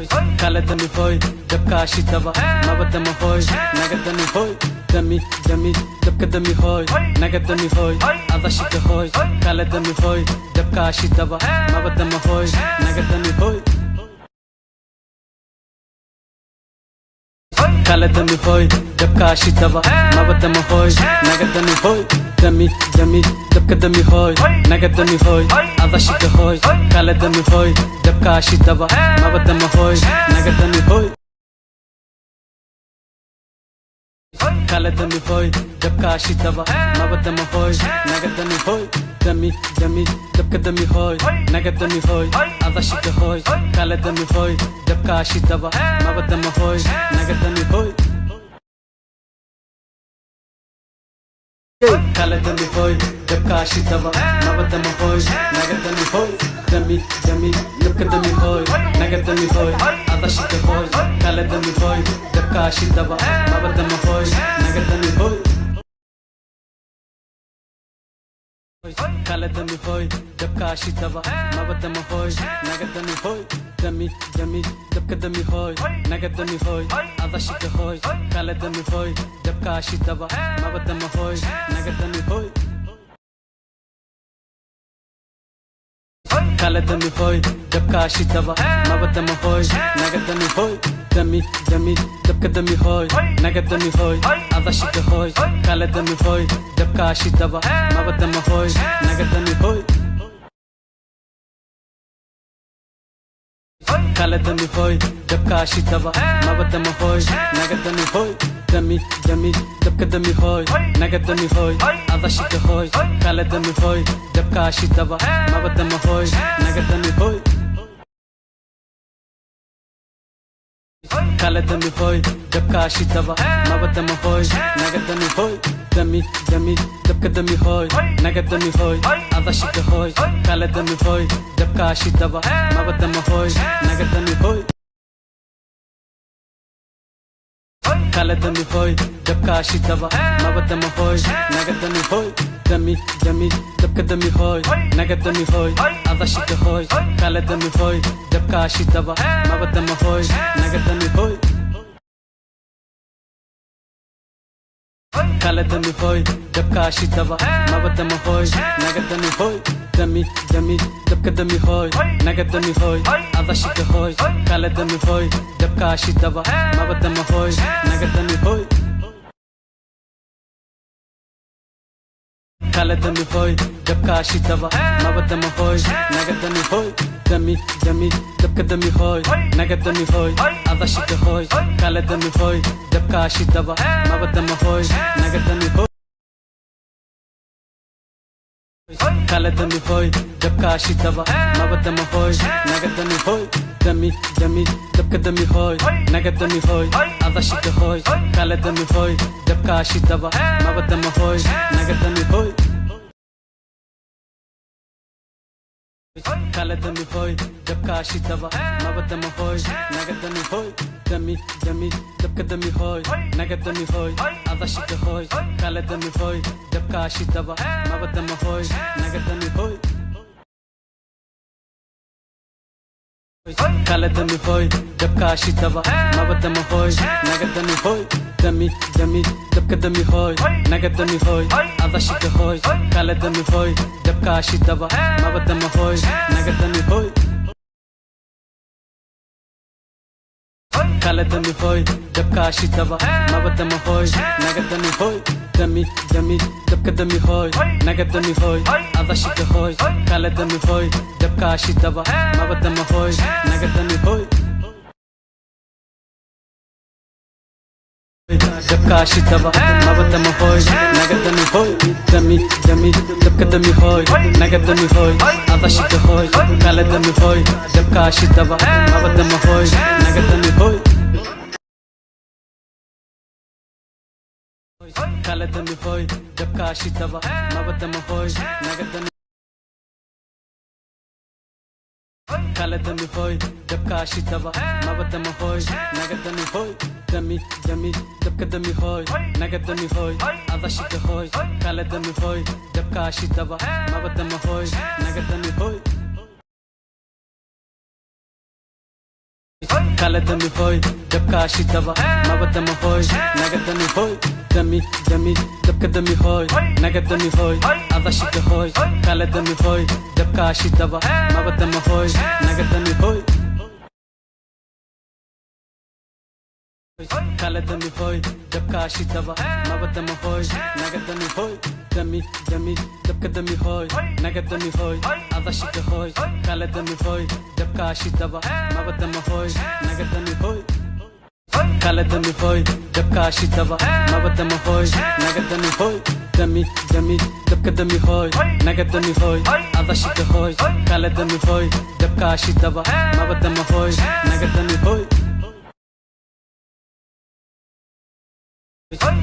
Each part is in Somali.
kala dami hoy dabka shitaba maba dama hoy naga dami hoy dami dami dabka dami hoy naga dami hoy ada shita hoy kala dami hoy dabka shitaba maba dama hoy naga dami hoy kala dami hoy dabka shitaba maba dama hoy naga dami hoy dami dami dabka dami hoy naga dami hoy ada shita hoy kala dami hoy dabka shitaba maba dama hoy naga dami hoy kala dami hoy dabka shitaba maba dama hoy naga dami hoy dami dami dabka dami hoy naga dami hoy ada shita hoy kala dami hoy dabka shitaba maba dama hoy naga dami hoy kala dami hoy dabka shitaba maba dama hoy naga dami hoy dami dami dabka dami hoy naga dami hoy ada shita hoy kala dami hoy dabka shitaba maba dama hoy naga dami hoy kala dami hoy dabka shitaba maba dama hoy naga dami hoy dami dami dabka dami hoy naga dami hoy ada shita hoy kala dami hoy dabka shitaba maba dama hoy naga dami hoy kala dami hoy dabka shitaba maba dama hoy naga dami hoy dami dami dabka dami hoy naga dami hoy ada shita hoy kala dami hoy dabka shitaba maba dama hoy naga dami hoy kala dami hoy dabka shitaba maba dama hoy naga dami hoy dami dami dabka dami hoy naga dami hoy ada shita hoy kala dami hoy dabka shitaba maba dama hoy naga dami hoy kala dami hoy dabka shitaba maba dama hoy naga dami hoy dami dami dabka dami hoy naga dami hoy ada shita hoy kala dami hoy dabka shitaba maba dama hoy naga dami hoy kala dami hoy dabka shitaba maba dama hoy naga dami hoy dami dami dabka dami hoy naga dami hoy ada shita hoy kala dami hoy dabka shitaba maba dama hoy naga dami hoy kala dami hoy dabka shitaba maba dama hoy naga dami hoy dami dami dabka dami hoy naga dami hoy ada shita hoy kala dami hoy dabka shitaba maba dama hoy naga dami hoy kala dami hoy dabka shitaba maba dama hoy naga dami hoy dami dami dabka dami hoy naga dami hoy ada shita hoy kala dami hoy dabka shitaba maba dama hoy naga dami hoy kala dami hoy dabka shitaba maba dama hoy naga dami hoy dami dami dabka dami hoy naga dami hoy ada shita hoy kala dami hoy dabka shitaba maba dama hoy naga dami hoy kala dami hoy dabka shitaba maba dama hoy naga dami hoy dami dami dabka dami hoy naga dami hoy ada shita hoy kala dami hoy dabka shitaba maba dama hoy naga dami hoy kala dami hoy dabka shitaba maba dama hoy naga dami hoy dami dami dabka dami hoy naga dami hoy ada shita hoy kala dami hoy dabka shitaba maba dama hoy naga dami hoy kala dami hoy dabka shitaba maba dama hoy naga dami hoy dami dami dabka dami hoy naga dami hoy ada shita hoy kala dami hoy dabka shitaba maba dama hoy naga dami hoy dabka shitaba maba dama hoy naga dami hoy dami dami dabka dami hoy naga dami hoy ada shita hoy kala dami hoy dabka shitaba maba dama hoy naga dami hoy kala dami hoy dabka shitaba maba dama hoy naga dami kala dami hoy dabka shitaba maba dama hoy naga dami hoy dami dami dabka dami hoy naga dami hoy ada shita hoy kala dami hoy dabka shitaba maba dama hoy naga dami hoy kaladami hoy dabka shidaba nabadama hoy nagadami hoy dami dami dabka dami hoy nagadami hoy adashida hoy kaladami hoy dabka shidaba nabadama hoy nagadami hoy kaladami hoy dabka shidaba nabadama hoy nagadami hoy dami dami dabka dami hoy nagadami hoy adashida hoy kaladami hoy dabka shidaba nabadama hoy nagadami hoy kaladami hoy dabka shidaba nabadama hoy nagadami hoy dami dami dabka dami hoy nagadami hoy adashida hoy kaladami hoy dabka shidaba nabadama hoy nagadami hoy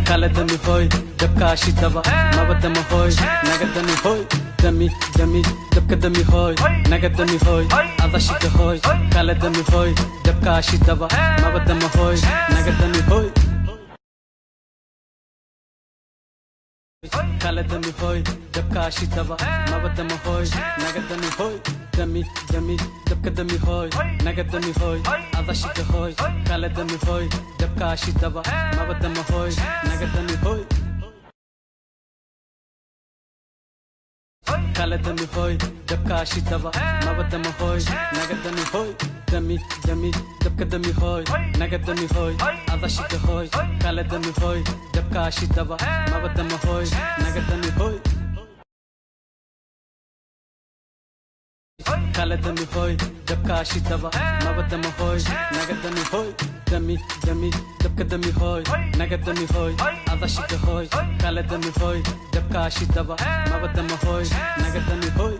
kaladami hoy dabka shidaba nabadama hoy nagadami hoy dami dami dabka dami hoy nagadami hoy adashida hoy kaladami hoy dabka shidaba nabadama hoy nagadami hoy kaladami hoy dabka shidaba nabadama hoy nagadami hoy dami dami dabka dami hoy nagadami hoy adashida hoy kaladami hoy dabka shidaba nabadama hoy nagadami hoy kaladami hoy dabka shidaba nabadama hoy nagadami hoy dami dami dabka dami hoy nagadami hoy adashida hoy kaladami hoy dabka shidaba nabadama hoy nagadami hoy kaladami hoy dabka shidaba nabadama hoy nagadami hoy dami dami dabka dami hoy nagadami hoy adashida hoy kaladami hoy dabka shidaba nabadama hoy nagadami hoy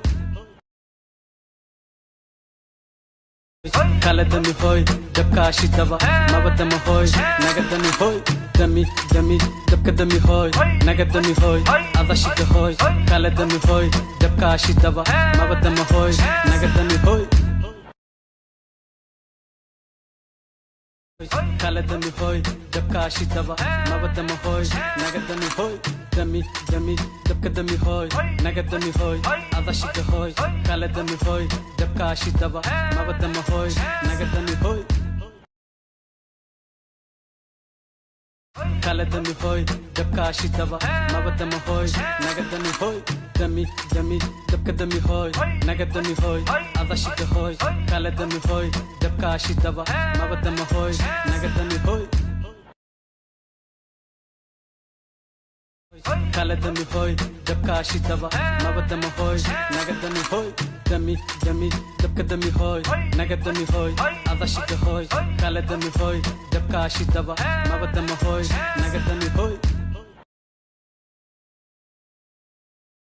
kaladami hoy dabka shidaba nabadama hoy nagadami hoy dami dami dabka dami hoy nagadami hoy adashida hoy kaladami hoy dabka shidaba nabadama hoy nagadami hoy kaladami hoy dabka shidaba nabadama hoy nagadami hoy dami dami dabka dami hoy nagadami hoy adashida hoy kaladami hoy dabka shidaba nabadama hoy nagadami hoy kaladami hoy dabka shidaba nabadama hoy nagadami hoy dami dami dabka dami hoy nagadami hoy adashida hoy kaladami hoy dabka shidaba nabadama hoy nagadami hoy kaladami hoy dabka shidaba nabadama hoy nagadami hoy dami dami dabka dami hoy nagadami hoy adashida hoy kaladami hoy dabka shidaba nabadama hoy nagadami hoy